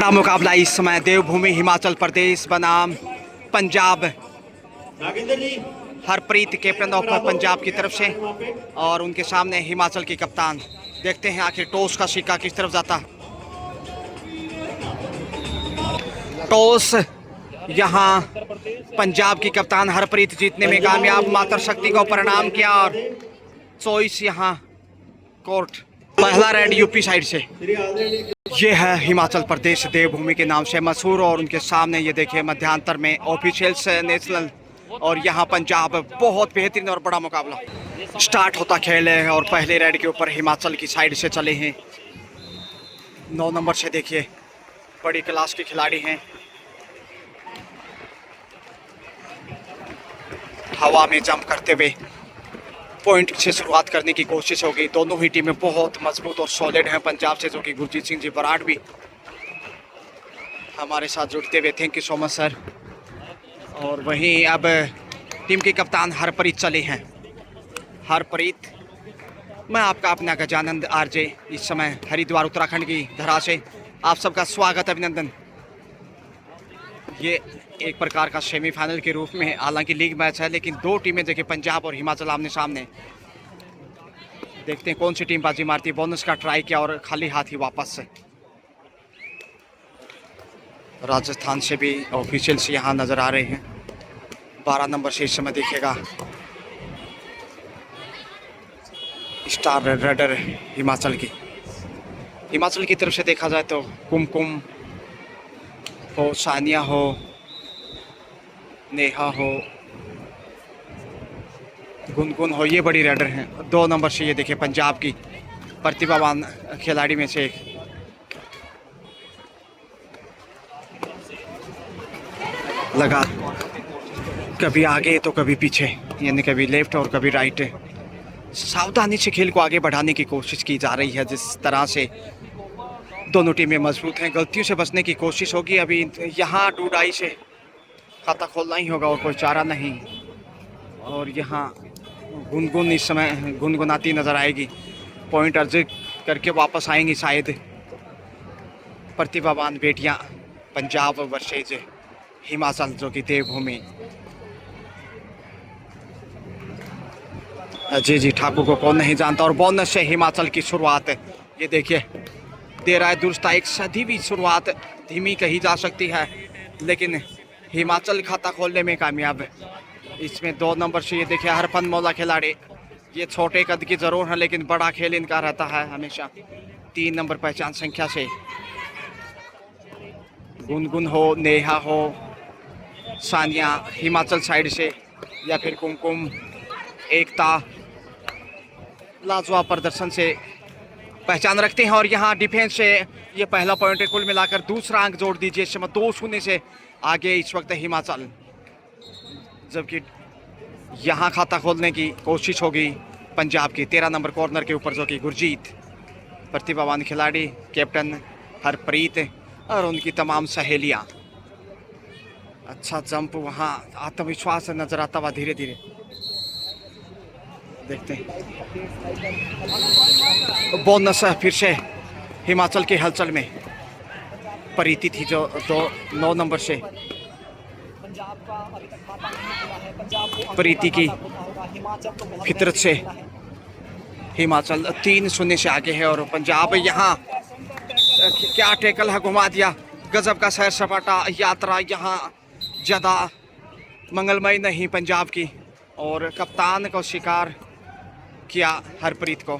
बड़ा मुकाबला इस समय देवभूमि हिमाचल प्रदेश बनाम पंजाब। हरप्रीत कैप्टन ऑफ पंजाब की तरफ से और उनके सामने हिमाचल की कप्तान। देखते हैं आखिर टॉस का सिक्का किस तरफ जाता। टॉस यहाँ पंजाब की कप्तान हरप्रीत जीतने में कामयाब, मात्र शक्ति को परिणाम किया और चॉइस यहाँ कोर्ट। पहला रेड यूपी साइड से, ये है हिमाचल प्रदेश देवभूमि के नाम से मशहूर और उनके सामने ये देखिए मध्यांतर में ऑफिशियल्स नेशनल और यहाँ पंजाब। बहुत बेहतरीन और बड़ा मुकाबला स्टार्ट होता खेल है और पहले रेड के ऊपर हिमाचल की साइड से चले हैं। 9 नंबर से देखिए बड़ी क्लास के खिलाड़ी हैं। हवा में जंप करते हुए पॉइंट से शुरुआत करने की कोशिश होगी। दोनों ही टीमें बहुत मजबूत और सॉलिड हैं। पंजाब से जो कि गुरजीत सिंह जी बराड़ भी हमारे साथ जुड़ते हुए, thank you so much sir. और वहीं अब टीम के कप्तान हरप्रीत चले हैं। हरप्रीत, मैं आपका अपना गजानंद आरजे इस समय हरिद्वार उत्तराखंड की धरा से आप सबका स्वागत, अभिनंदन। ये एक प्रकार का सेमीफाइनल के रूप में, हालांकि लीग मैच है, लेकिन दो टीमें देखिए पंजाब और हिमाचल आमने सामने। देखते हैं कौन सी टीम बाजी मारती। बोनस का ट्राई किया और खाली हाथ ही वापस से। राजस्थान से भी ऑफिशियल्स यहाँ नजर आ रहे हैं। 12 नंबर से इस समय देखिएगा स्टार रेडर हिमाचल की तरफ से देखा जाए तो कुमकुम हो, सानिया हो, नेहा हो, गुनगुन हो, ये बड़ी रेडर हैं। 2 नंबर से ये देखिए पंजाब की प्रतिभावान खिलाड़ी में से एक। लगा कभी आगे तो कभी पीछे, यानी कभी लेफ्ट और कभी राइट। सावधानी से खेल को आगे बढ़ाने की कोशिश की जा रही है। जिस तरह से दोनों टीमें मजबूत हैं, गलतियों से बचने की कोशिश होगी। अभी यहाँ डूडाई से खाता खोलना ही होगा और कोई चारा नहीं। और यहाँ गुनगुन इस समय गुनगुनाती नजर आएगी। पॉइंट अर्जित करके वापस आएंगी शायद। प्रतिभावान बेटियां पंजाब वर्सेज हिमाचल जो कि देवभूमि। जी ठाकुर को कौन नहीं जानता। और बोनस से हिमाचल की शुरुआत, ये देखिए दे रहा है दुरुस्त। एक सदी भी शुरुआत धीमी कही जा सकती है, लेकिन हिमाचल खाता खोलने में कामयाब है। इसमें 2 नंबर से ये देखिए हरफन मौला खिलाड़ी। ये छोटे कद की जरूर है, लेकिन बड़ा खेल इनका रहता है हमेशा। 3 नंबर पहचान संख्या से गुनगुन हो, नेहा हो, सानिया हिमाचल साइड से, या फिर कुमकुम, एकता लाजवाब प्रदर्शन से पहचान रखते हैं। और यहाँ डिफेंस से ये पहला पॉइंट है। कुल मिलाकर दूसरा अंक जोड़ दीजिए। इस समय 2-0 से आगे इस वक्त हिमाचल, जबकि यहाँ खाता खोलने की कोशिश होगी पंजाब की। 13 नंबर कॉर्नर के ऊपर जो कि गुरजीत, प्रतिभावान खिलाड़ी, कैप्टन हरप्रीत और उनकी तमाम सहेलियाँ। अच्छा जंप, वहाँ आत्मविश्वास नजर आता हुआ धीरे धीरे। देखते हैं बोनस फिर से हिमाचल के हलचल में। प्रीति थी जो 9 नंबर से। प्रीति की फितरत से हिमाचल 3-0 से आगे है। और पंजाब यहाँ क्या टैकल है, घुमा दिया। गजब का सैर सपाटा यात्रा यहाँ ज़्यादा मंगलमय नहीं पंजाब की। और कप्तान को शिकार किया हरप्रीत को।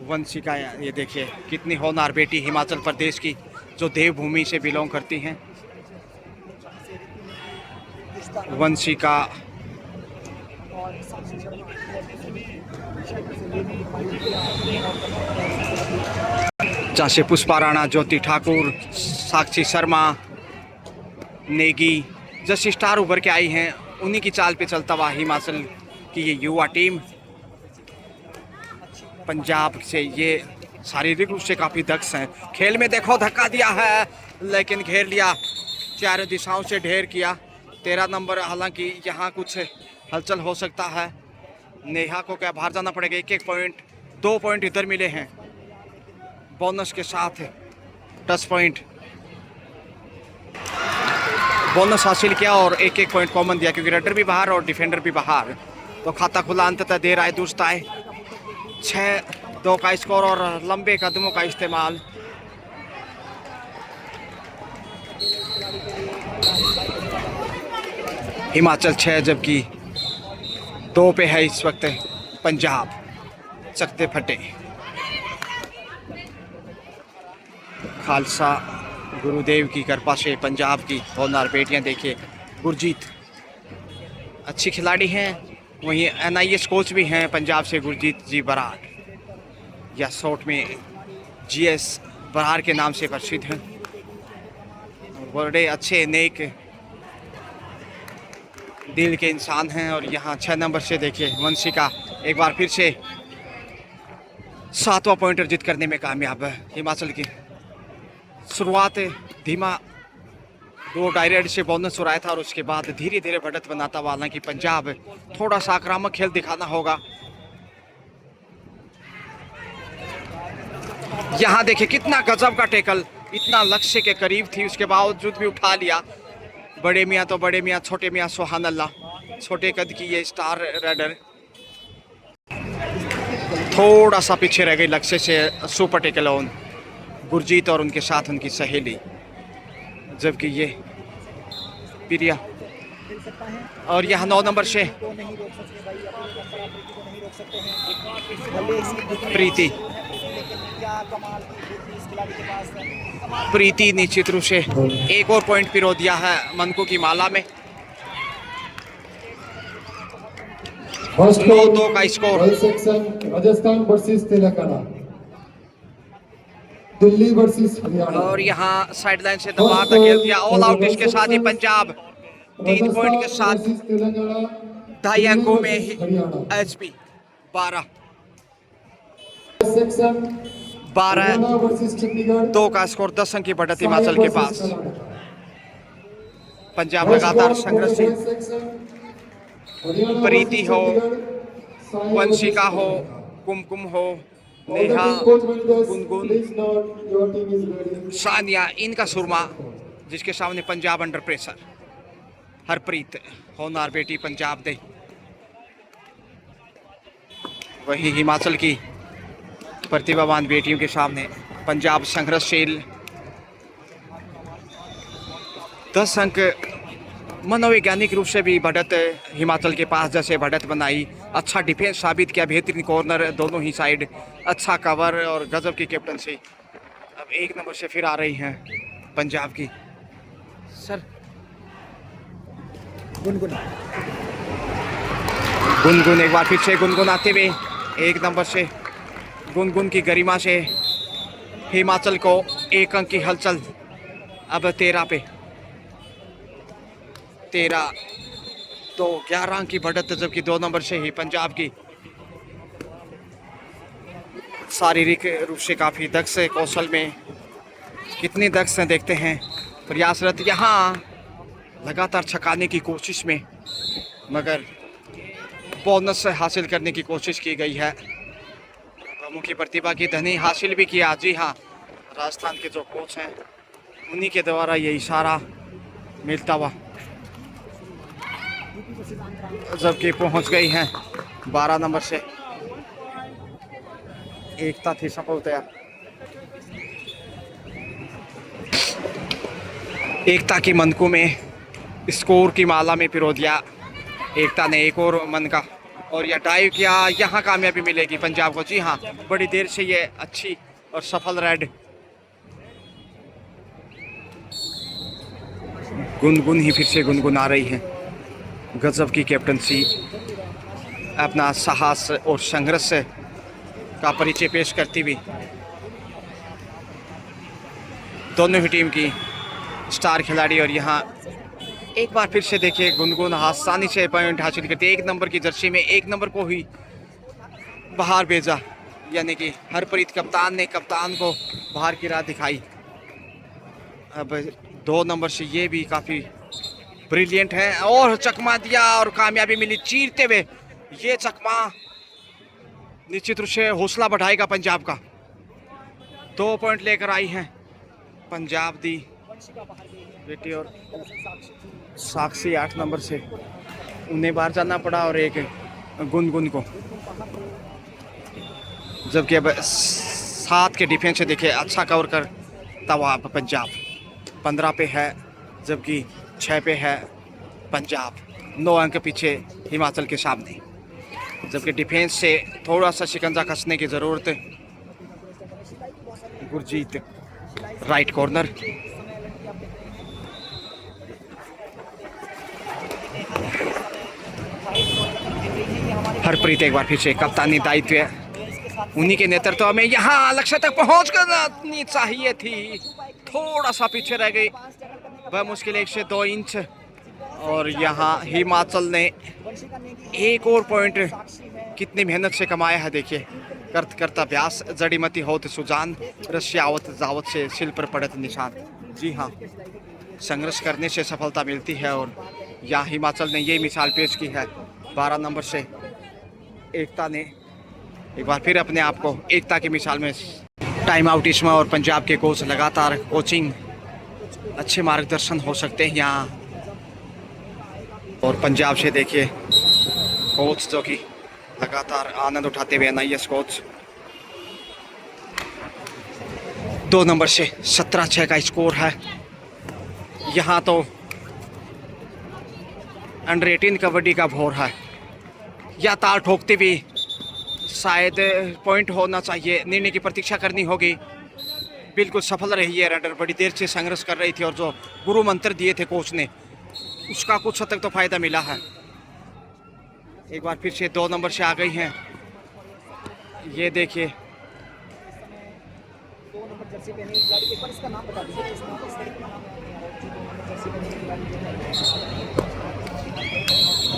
वंशिका, ये देखिए कितनी होनहार बेटी हिमाचल प्रदेश की, जो देवभूमि से बिलोंग करती हैं। वंशिका जहाँ से पुष्पा राणा, ज्योति ठाकुर, साक्षी शर्मा, नेगी जैसी स्टार उभर के आई हैं, उन्हीं की चाल पे चलता हुआ हिमाचल की ये युवा टीम। पंजाब से ये शारीरिक रूप से काफ़ी दक्ष हैं। खेल में देखो धक्का दिया है, लेकिन घेर लिया, चारों दिशाओं से ढेर किया। 13 नंबर, हालांकि यहाँ कुछ हलचल हो सकता है। नेहा को क्या बाहर जाना पड़ेगा। 1-1 पॉइंट, 2 पॉइंट इधर मिले हैं बोनस के साथ। 10 पॉइंट बोनस हासिल किया और एक एक पॉइंट कॉमन दिया, क्योंकि रडर भी बाहर और डिफेंडर भी बाहर। तो खाता खुला अंततः देर आए दुरुस्त आए। 6-2 का स्कोर और लंबे कदमों का इस्तेमाल। हिमाचल 6 जबकि 2 पे है इस वक्त पंजाब। चकते फटे खालसा गुरुदेव की कृपा से पंजाब की होनहार बेटियां देखिए। गुरजीत अच्छी खिलाड़ी हैं, वहीं NIS कोच भी हैं पंजाब से गुरजीत जी बरार, या शॉर्ट में GS बरार के नाम से प्रसिद्ध हैं। बड़े अच्छे नेक दिल के इंसान हैं। और यहाँ 6 नंबर से देखिए वंशिका एक बार फिर से 7वां पॉइंट अर्जित करने में कामयाब है। हिमाचल की शुरुआत धीमा 2 डायरेक्ट से बोनस उड़ाया था और उसके बाद धीरे धीरे बढ़त बनाता हुआ, हालांकि पंजाब थोड़ा सा आक्रामक खेल दिखाना होगा। यहाँ देखिए कितना गजब का टेकल, इतना लक्ष्य के करीब थी उसके बावजूद भी उठा लिया। बड़े मियाँ तो बड़े मियाँ, छोटे मियाँ सुभान अल्लाह। छोटे कद की ये स्टार रेडर थोड़ा सा पीछे रह गई लक्ष्य से। सुपर टेकल ऑन गुरजीत और उनके साथ उनकी सहेली, जबकि ये प्रिया और यहाँ 9 नंबर से प्रीति निश्चित रूप से एक और पॉइंट पिरो दिया है मनकू की माला में। 9-2 का score. Rajasthan versus Telangana, Delhi versus Haryana. और यहाँ साइड लाइन से दबा तक खेल दिया। ऑल आउट इसके साथ ही पंजाब 3 पॉइंट के साथ 2.5 अंकों में ही HP 12-2 का स्कोर। 10 अंक की बढ़त हिमाचल के पास। पंजाब लगातार संघर्षशील। प्रीति हो, वंशिका हो, कुमकुम हो, नेहा, गुनगुन, सानिया, इनका सुरमा जिसके सामने पंजाब अंडर प्रेशर। हरप्रीत होनहार बेटी पंजाब दे। वही हिमाचल की प्रतिभावान बेटियों के सामने पंजाब संघर्षशील। 10 अंक मनोवैज्ञानिक रूप से भी बढ़त हिमाचल के पास जैसे बढ़त बनाई। अच्छा डिफेंस साबित किया, बेहतरीन कॉर्नर दोनों ही साइड, अच्छा कवर और गजब की कैप्टनसी। अब 1 नंबर से फिर आ रही हैं पंजाब की सर गुनगुन एक बार फिर से गुनगुनाते हुए 1 नंबर से गुनगुन की गरिमा से हिमाचल को 1 अंक की हलचल। अब 13 पे 13 तो 11 अंक की बढ़त, जबकि 2 नंबर से ही पंजाब की शारीरिक रूप से काफ़ी दक्ष कौशल में कितनी दक्ष हैं देखते हैं। प्रयासरत यहाँ लगातार छकाने की कोशिश में, मगर बोनस हासिल करने की कोशिश की गई है। मुख्य प्रतिभा की धनी हासिल भी किया। जी हाँ, राजस्थान के जो कोच हैं उन्हीं के द्वारा ये इशारा मिलता हुआ, जबकि पहुंच गई हैं 12 नंबर से एकता थी सफलतया। एकता की मनकू में स्कोर की माला में पिरो दिया। एकता ने एक और मन का और यह डाइव किया, यहाँ कामयाबी मिलेगी पंजाब को। जी हाँ, बड़ी देर से ये अच्छी और सफल रेड। गुनगुन ही फिर से गुनगुना रही हैं, गजब की कैप्टनसी, अपना साहस और संघर्ष का परिचय पेश करती हुई दोनों ही टीम की स्टार खिलाड़ी। और यहाँ एक बार फिर से देखिए गुनगुन आसानी से पॉइंट हासिल करती है। 1 नंबर की जर्सी में 1 नंबर को ही बाहर भेजा, यानी कि हरप्रीत कप्तान ने कप्तान को बाहर की राह दिखाई। अब 2 नंबर से ये भी काफ़ी ब्रिलियंट है और चकमा दिया और कामयाबी मिली चीरते हुए। ये चकमा निश्चित रूप से हौसला बढ़ाएगा पंजाब का। 2 पॉइंट लेकर आई हैं पंजाब दी बेटी और साक्षी 8 नंबर से उन्हें बाहर जाना पड़ा और एक गुनगुन को, जबकि अब 7 के डिफेंस से देखिए अच्छा कवर कर तवाब पंजाब 15 पे है, जबकि 6 पे है पंजाब, 9 अंक पीछे हिमाचल के सामने। जबकि डिफेंस से थोड़ा सा शिकंजा कसने की ज़रूरत है। गुरजीत राइट कॉर्नर, हरप्रीत एक बार फिर से कप्तानी दायित्व है उन्हीं के नेतृत्व में। यहाँ लक्ष्य तक पहुंच करनी चाहिए थी, थोड़ा सा पीछे रह गई, वह मुश्किल 1 से 2 इंच। और यहाँ हिमाचल ने एक और पॉइंट कितनी मेहनत से कमाया है देखिए। करत करता व्यास जड़ीमती होत सुजान, रशियावत जावत से सिल पर पड़त निशान। जी हाँ, संघर्ष करने से सफलता मिलती है और यहाँ हिमाचल ने ये मिसाल पेश की है 12 नंबर से एकता ने एक बार फिर अपने आप को एकता की मिसाल में टाइम आउट इसमें। और पंजाब के कोच लगातार कोचिंग अच्छे मार्गदर्शन हो सकते हैं यहाँ। और पंजाब से देखिए कोच जो कि लगातार आनंद उठाते हुए NIS कोच 2 नंबर से 17-6 का स्कोर है। यहाँ तो अंडर 18 कबड्डी का भोर है, या ताल ठोकते भी शायद पॉइंट होना चाहिए, निर्णय की प्रतीक्षा करनी होगी। बिल्कुल सफल रही है रनर, बड़ी देर से संघर्ष कर रही थी और जो गुरु मंत्र दिए थे कोच ने उसका कुछ हद तक तो फायदा मिला है। एक बार फिर से 2 नंबर से आ गई हैं, ये देखिए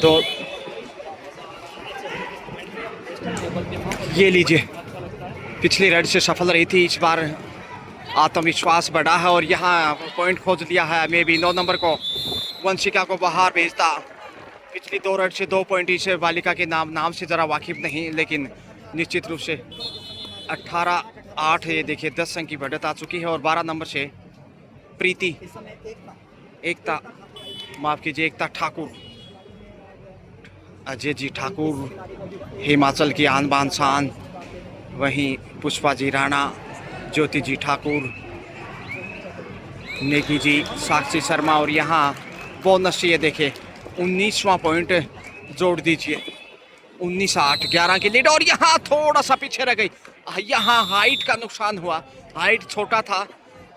तो ये लीजिए, पिछली रेड से सफल रही थी, इस बार आत्मविश्वास बढ़ा है और यहाँ पॉइंट खोज लिया है। मे भी 9 नंबर को वंशिका को बाहर भेजता। पिछली 2 रेड से 2 पॉइंट इस बालिका के नाम से ज़रा वाकिफ नहीं, लेकिन निश्चित रूप से 18-8 ये देखिए 10 अंक की बढ़त आ चुकी है। और 12 नंबर से प्रीति एकता, माफ़ कीजिए एकता ठाकुर, अजय जी ठाकुर हिमाचल की आन बान शान, वहीं पुष्पा जी राणा, ज्योति जी ठाकुर, नेकी जी, साक्षी शर्मा। और यहाँ बोनस ये देखे 19वां पॉइंट जोड़ दीजिए, 19-8 11 की लीड। और यहाँ थोड़ा सा पीछे रह गई, यहाँ हाइट का नुकसान हुआ, हाइट छोटा था,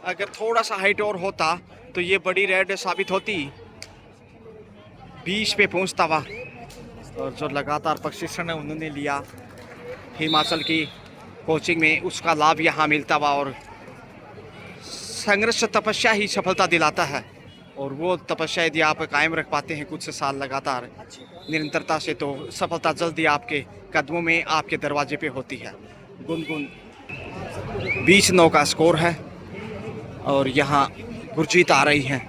अगर थोड़ा सा हाइट और होता तो ये बड़ी रेड साबित होती, 20 पे पहुँचता हुआ। और जो लगातार प्रशिक्षण उन्होंने लिया हिमाचल की कोचिंग में, उसका लाभ यहाँ मिलता हुआ। और संघर्ष तपस्या ही सफलता दिलाता है, और वो तपस्या यदि आप कायम रख पाते हैं कुछ साल लगातार निरंतरता से, तो सफलता जल्दी आपके कदमों में, आपके दरवाजे पे होती है। गुनगुन 20-9 का स्कोर है। और यहाँ गुरजीत आ रही हैं,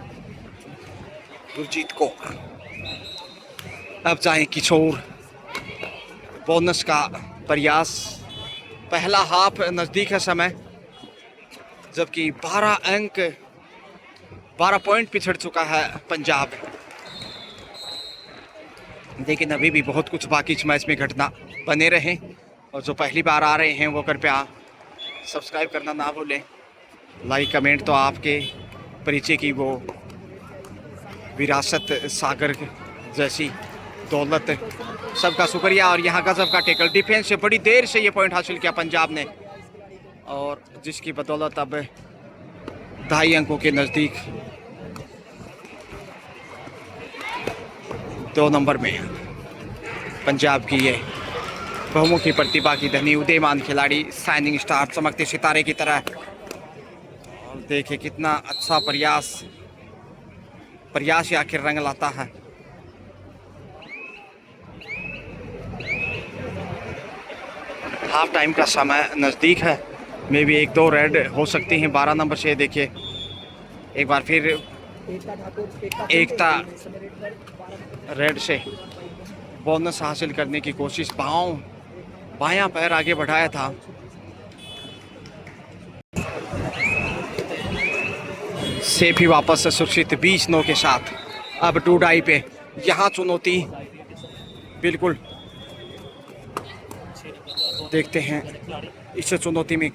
गुरजीत को अब चाहे किशोर, बोनस का प्रयास, पहला हाफ नज़दीक है समय, जबकि 12 पॉइंट पिछड़ चुका है पंजाब। लेकिन अभी भी बहुत कुछ बाकी इस मैच में घटना, बने रहें। और जो पहली बार आ रहे हैं वो कृपया सब्सक्राइब करना ना भूलें, लाइक कमेंट तो आपके परिचय की वो विरासत सागर जैसी दौलत, सबका शुक्रिया। और यहाँ गजब का टेकल, डिफेंस से बड़ी देर से ये पॉइंट हासिल किया पंजाब ने, और जिसकी बदौलत अब 2.5 अंकों के नज़दीक 2 नंबर में पंजाब की ये बहुमुखी प्रतिभा की धनी उदयमान खिलाड़ी, शाइनिंग स्टार, चमकते सितारे की तरह। और देखिए कितना अच्छा प्रयास आखिर रंग लाता है। हाफ टाइम का समय नज़दीक है, मे भी 1-2 रेड हो सकती हैं 12 नंबर से। देखिए एक बार फिर एकता रेड से बोनस हासिल करने की कोशिश, बायां पैर आगे बढ़ाया था। सेफ ही वापस से सुरक्षित 20-9 के साथ। अब 2 डाई पे यहाँ चुनौती बिल्कुल देखते हैं इस चुनौती में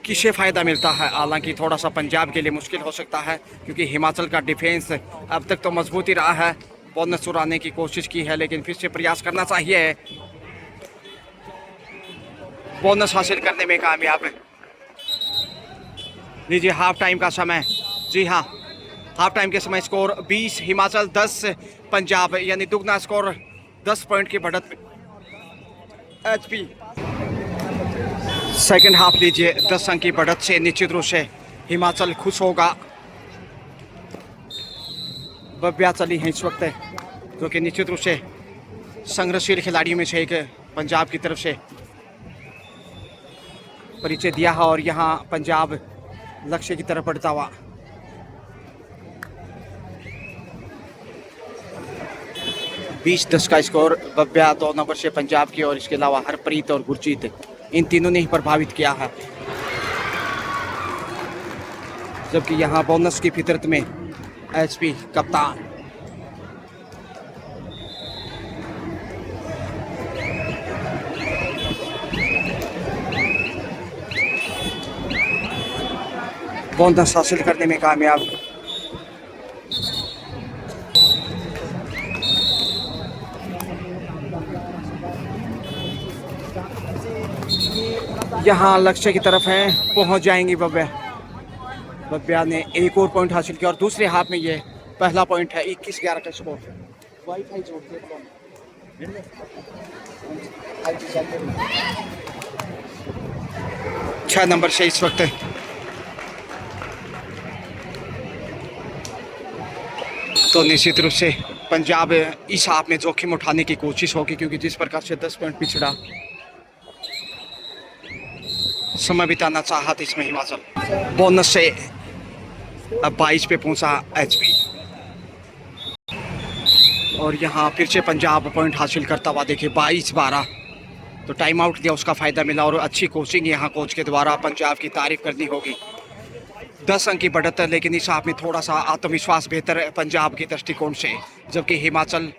किसे फ़ायदा मिलता है। हालांकि थोड़ा सा पंजाब के लिए मुश्किल हो सकता है क्योंकि हिमाचल का डिफेंस अब तक तो मजबूत ही रहा है। बोनस चुराने की कोशिश की है लेकिन फिर से प्रयास करना चाहिए। बोनस हासिल करने में कामयाब है। लीजिए हाफ टाइम का समय। जी हाँ, हाफ टाइम के समय स्कोर 20 हिमाचल 10 पंजाब, यानी दुगना स्कोर 10 पॉइंट की बढ़त में एचपी। सेकंड हाफ लीजिए 10 अंक की बढ़त से निश्चित रूप से हिमाचल खुश होगा। बब्बिया चली है इस वक्त जो कि निश्चित रूप से संघर्षशील खिलाड़ियों में से एक पंजाब की तरफ से परिचय दिया है और यहाँ पंजाब लक्ष्य की तरफ बढ़ता हुआ। बीस 10 का स्कोर बब्बिया 2 नंबर से पंजाब की, और इसके अलावा हरप्रीत और गुरजीत इन तीनों ने ही प्रभावित किया है। जबकि यहाँ बोनस की फितरत में एचपी कप्तान। बोनस हासिल करने में कामयाब। यहाँ लक्ष्य की तरफ है, पहुंच जाएंगी बब्बिया। बब्बिया ने एक और पॉइंट हासिल किया और दूसरे हाफ में ये पहला पॉइंट है। 21-11 का स्कोर। वाईफाई जोड़ दे 6 नंबर से इस वक्त तो निश्चित रूप से पंजाब इस हाफ में जोखिम उठाने की कोशिश होगी क्योंकि जिस प्रकार से 10 पॉइंट पिछड़ा समय बिताना चाहा था इसमें हिमाचल। बोनस से अब 22 पे पहुंचा एचपी और यहाँ फिर से पंजाब पॉइंट हासिल करता हुआ देखिए 22-12। तो टाइम आउट दिया, उसका फ़ायदा मिला और अच्छी कोचिंग यहाँ कोच के द्वारा पंजाब की तारीफ करनी होगी। 10 अंक की बढ़त है लेकिन इस हाफ में थोड़ा सा आत्मविश्वास बेहतर है पंजाब के दृष्टिकोण से, जबकि हिमाचल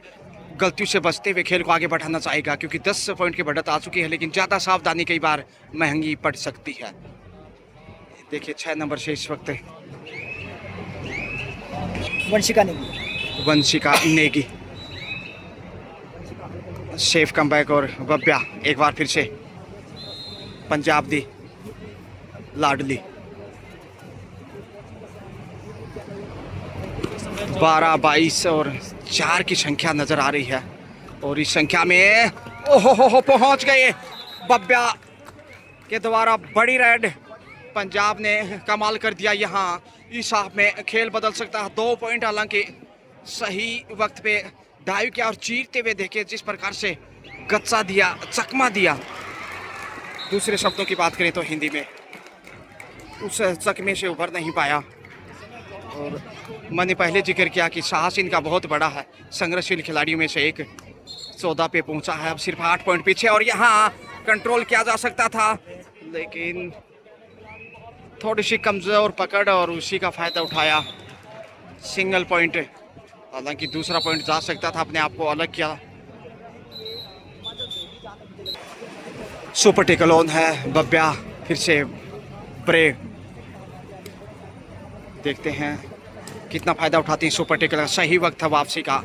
गलतियों से बचते हुए खेल को आगे बढ़ाना चाहेगा क्योंकि 10 पॉइंट की बढ़त आ चुकी है लेकिन ज़्यादा सावधानी कई बार महंगी पड़ सकती है। देखिए 6 नंबर से इस वक्त वंशिका नेगी सेफ कमबैक और बब्बिया एक बार फिर से पंजाब दी लाडली। 12, 22 और 4 की संख्या नजर आ रही है और इस संख्या में ओहो पहुंच गए बब्बिया के द्वारा। बड़ी रेड पंजाब ने कमाल कर दिया। यहाँ इस हाफ में खेल बदल सकता है। 2 पॉइंट हालांकि सही वक्त पे डाइव किया और चीरते हुए देखे जिस प्रकार से गच्चा दिया, चकमा दिया। दूसरे शब्दों की बात करें तो हिंदी में उस चकमे से उभर नहीं पाया। और मैंने पहले जिक्र किया कि साहस इनका बहुत बड़ा है। संघर्षशील खिलाड़ियों में से एक 14 पे पहुंचा है, अब सिर्फ 8 पॉइंट पीछे और यहाँ कंट्रोल किया जा सकता था लेकिन थोड़ी सी कमज़ोर पकड़ और उसी का फ़ायदा उठाया। सिंगल पॉइंट, हालांकि दूसरा पॉइंट जा सकता था, अपने आप को अलग किया। सुपर टेकल ऑन है बब्बिया फिर से ब्रेव। देखते हैं कितना फ़ायदा उठाती है सुपर टेकल। सही वक्त है वापसी का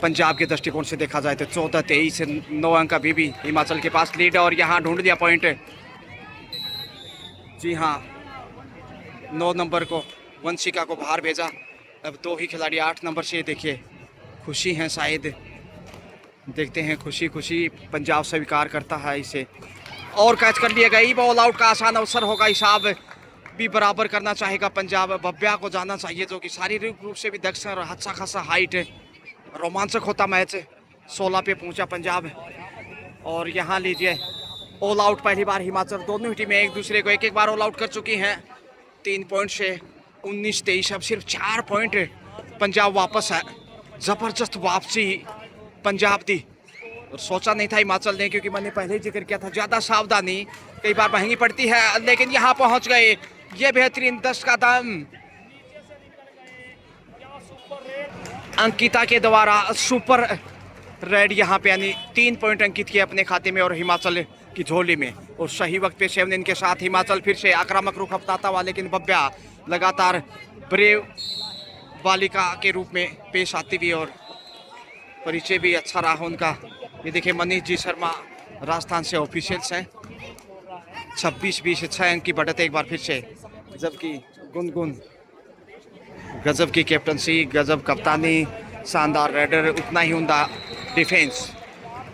पंजाब के दृष्टिकोण से देखा जाए तो। 14-23 9 अंक अभी भी हिमाचल के पास लीड है और यहाँ ढूंढ लिया पॉइंट। जी हाँ, 9 नंबर को वंशिका को बाहर भेजा। अब 2 ही खिलाड़ी 8 नंबर से देखिए खुशी हैं शायद। देखते हैं खुशी पंजाब स्वीकार करता है इसे और कैच कर लिया गई। बॉल आउट का आसान अवसर होगा, हिसाब भी बराबर करना चाहेगा पंजाब। बब्बिया को जाना चाहिए जो कि शारीरिक रूप से भी दक्ष और अच्छा खासा हाइट है। रोमांचक होता मैच। 16 पे पहुंचा पंजाब और यहाँ लीजिए ऑल आउट पहली बार हिमाचल। दोनों ही टीमें एक दूसरे को एक बार ऑल आउट कर चुकी हैं। 3 पॉइंट से 19-23 अब सिर्फ 4 पॉइंट पंजाब वापस है। ज़बरदस्त वापसी पंजाब दी और सोचा नहीं था हिमाचल ने, क्योंकि मैंने पहले ही जिक्र किया था ज़्यादा सावधानी कई बार महंगी पड़ती है। लेकिन यहाँ पहुँच गए, ये बेहतरीन 10 का दम अंकिता के द्वारा सुपर रेड यहाँ पे यानी 3 पॉइंट अंकित किए अपने खाते में और हिमाचल की झोली में। और सही वक्त पे 7 के साथ हिमाचल फिर से आक्रामक रुख अपनाता हुआ, लेकिन भव्या लगातार ब्रेव बालिका के रूप में पेश आती हुई और परिचय भी अच्छा रहा उनका। ये देखिए मनीष जी शर्मा राजस्थान से ऑफिशियल्स हैं। 26-20 6 अंक की बढ़त एक बार फिर से, जबकि गुनगुन गजब की कैप्टनसी, गजब कप्तानी, शानदार रेडर, उतना ही उमदा डिफेंस।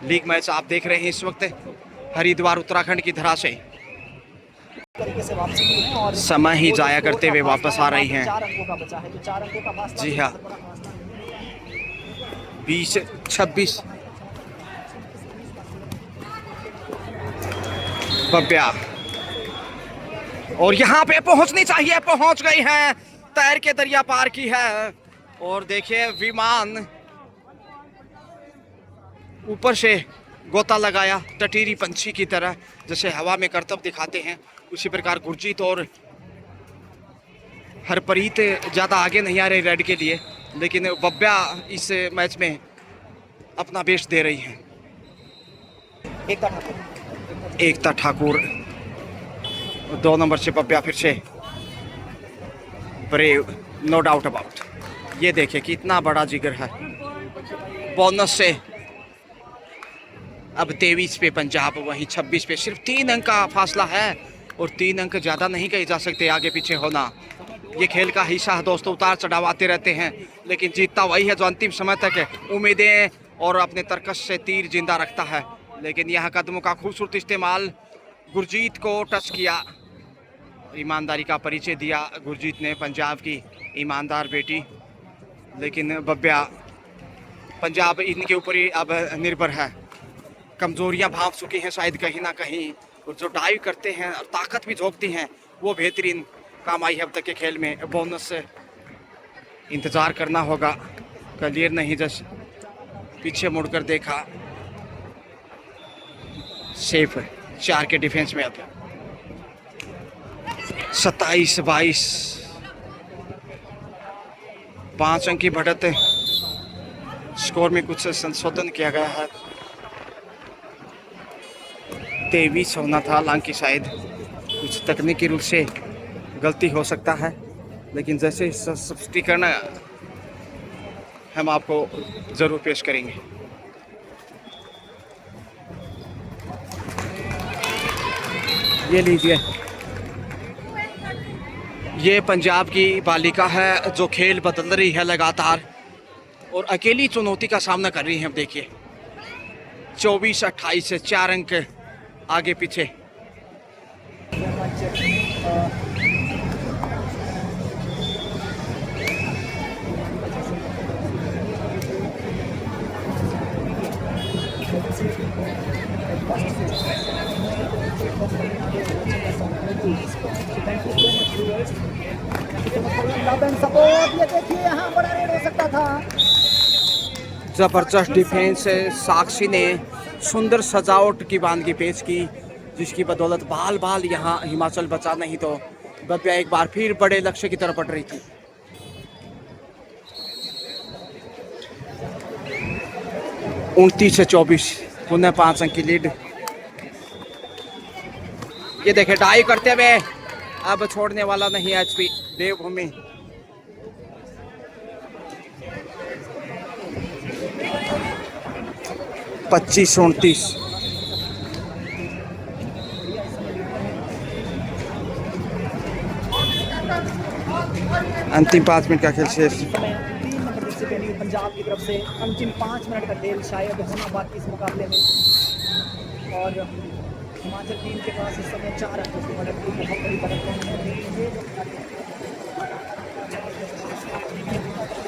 लीग मैच आप देख रहे हैं इस वक्त हरिद्वार उत्तराखंड की धरा से समय ही जाया करते हुए वापस आ रही हैं। जी हाँ, 20-26 भव्या और यहाँ पे पहुंचनी चाहिए, पहुंच गई है, तैर के दरिया पार की है। और देखिए विमान ऊपर से गोता लगाया टटीरी पंछी की तरह, जैसे हवा में करतब दिखाते हैं उसी प्रकार गुरजीत और हरप्रीत ज़्यादा आगे नहीं आ रहे रेड के लिए, लेकिन भव्या इस मैच में अपना बेस्ट दे रही हैं। एकता ठाकुर 2 नंबर से भव्या फिर से ब्रेव, नो डाउट अबाउट। ये देखिए कितना बड़ा जिगर है। बोनस से अब 23 पे पंजाब, वहीं 26 पे सिर्फ 3 अंक का फासला है और 3 अंक ज़्यादा नहीं कहे जा सकते आगे पीछे होना। ये खेल का हिस्सा है दोस्तों, उतार चढ़ाव आते रहते हैं, लेकिन जीतता वही है जो अंतिम समय तक उम्मीदें और अपने तरकश से तीर जिंदा रखता है। लेकिन यहाँ कदमों का खूबसूरत इस्तेमाल, गुरजीत को टच किया, ईमानदारी का परिचय दिया गुरजीत ने, पंजाब की ईमानदार बेटी। लेकिन भव्या, पंजाब इनके ऊपर ही अब निर्भर है, कमजोरियां भांप चुकी हैं शायद कहीं ना कहीं, और जो डाइव करते हैं और ताकत भी झोंकती हैं वो बेहतरीन काम आई है अब तक के खेल में। बोनस से इंतज़ार करना होगा, क्लियर नहीं, जस्ट पीछे मुड़कर देखा, सेफ 4 के डिफेंस में। अब 27-22 5 अंक की बढ़त, स्कोर में कुछ संशोधन किया गया है, 23 होना था, हालांकि शायद कुछ तकनीकी रूप से गलती हो सकता है, लेकिन जैसे स्पष्टीकरण हम आपको ज़रूर पेश करेंगे। ये लीजिए, ये पंजाब की बालिका है जो खेल बदल रही है लगातार और अकेली चुनौती का सामना कर रही है। अब देखिए 24-28 से 4 अंक आगे पीछे। जबरदस्त डिफेंस से साक्षी ने सुंदर सजावट की बांधगी पेश की, जिसकी बदौलत बाल बाल यहाँ हिमाचल बचा, नहीं तो भव्या एक बार फिर बड़े लक्ष्य की तरफ बढ़ रही थी। उनतीस से 24 पुनः 5 अंक की लीड। ये देखे डाइव करते हुए, अब छोड़ने वाला नहीं एचपी देवभूमि। पच्चीस 29 अंतिम 5 मिनट का खेल शेष। पंजाब की तरफ से अंतिम 5 मिनट का खेल शायद होना बाकी इस मुकाबले में, और हिमाचल टीम के पास इस समय 4 अंकों की बढ़त, बहुत बड़ी बढ़त है।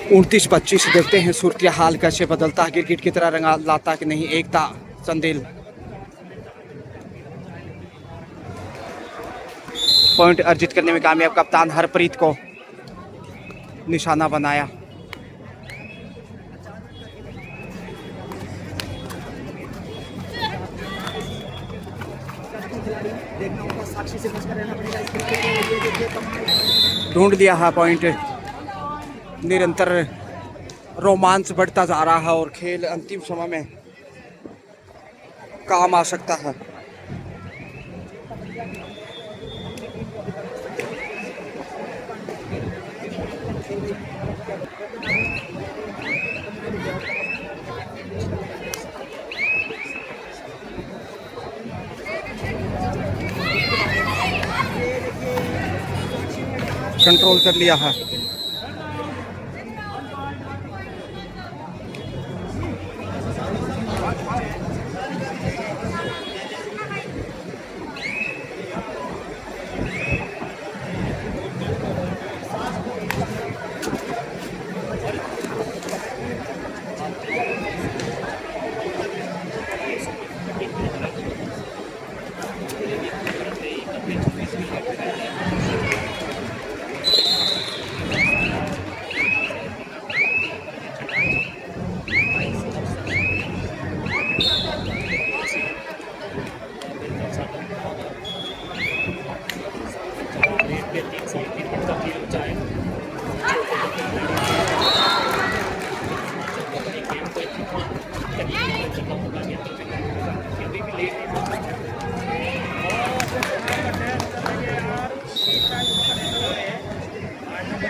29-25 देखते हैं सूरत हाल कैसे बदलता है, क्रिकेट की तरह रंगा लाता कि नहीं। एकता चंदेल पॉइंट अर्जित करने में कामयाब, कप्तान हरप्रीत को निशाना बनाया। ढूंढ लिया है पॉइंट, निरंतर रोमांच बढ़ता जा रहा है और खेल अंतिम समय में काम आ सकता है। कंट्रोल कर लिया है।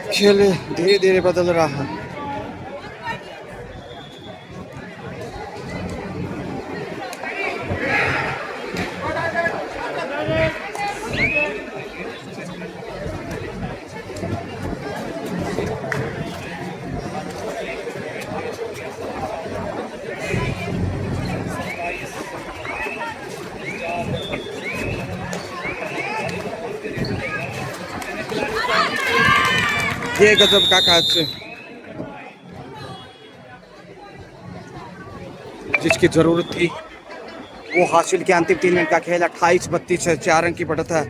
खेल धीरे धीरे बदल रहा है। ये गजब का कैच जिसकी जरूरत थी वो हासिल किया। अंतिम 3 मिनट का खेल 28-32 से 4 अंक की बढ़त है।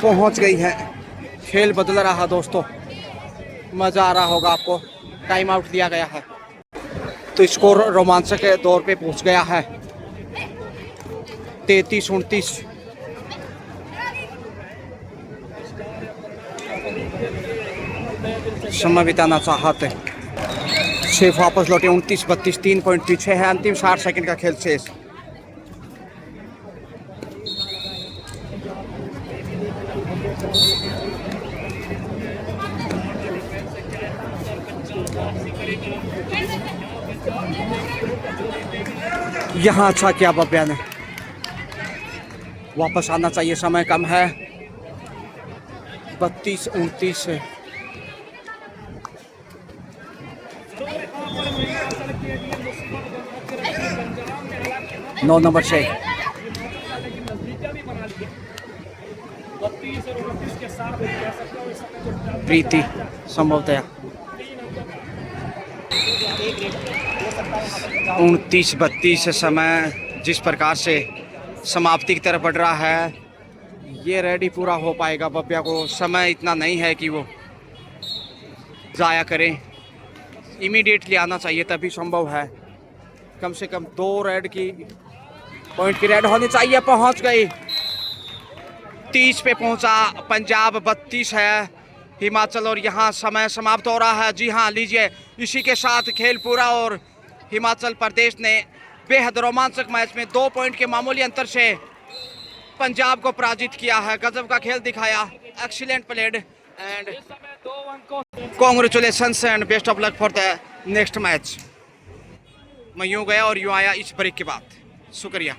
पहुंच गई है। खेल बदल रहा दोस्तों, मजा आ रहा होगा आपको। टाइम आउट दिया गया है तो स्कोर रोमांचक के दौर पे पहुंच गया है। 33-29। समय बिताना चाहते शेफ वापस लौटे। 29-32 3 पॉइंट पीछे है। अंतिम 60 सेकंड का खेल शेष। यहाँ अच्छा किया बब्या ने। वापस आना चाहिए, समय कम है। 32-29 से 9 नंबर से प्रीति संभवतया 29-32 समय जिस प्रकार से समाप्ति की तरफ बढ़ रहा है, ये रेडी पूरा हो पाएगा। बब्या को समय इतना नहीं है कि वो जाया करें। इमीडिएटली आना चाहिए तभी संभव है। कम से कम 2 रेड की पॉइंट की रेड होनी चाहिए। पहुंच गई। 30 पे पहुंचा पंजाब। 32 है हिमाचल और यहाँ समय समाप्त हो रहा है। जी हाँ, लीजिए इसी के साथ खेल पूरा और हिमाचल प्रदेश ने बेहद रोमांचक मैच में 2 पॉइंट के मामूली अंतर से पंजाब को पराजित किया है। गजब का खेल दिखाया। Excellent played and congratulations and best of luck for the next match. मैं यूँ गया और यूँ आया इस ब्रेक के बाद। शुक्रिया।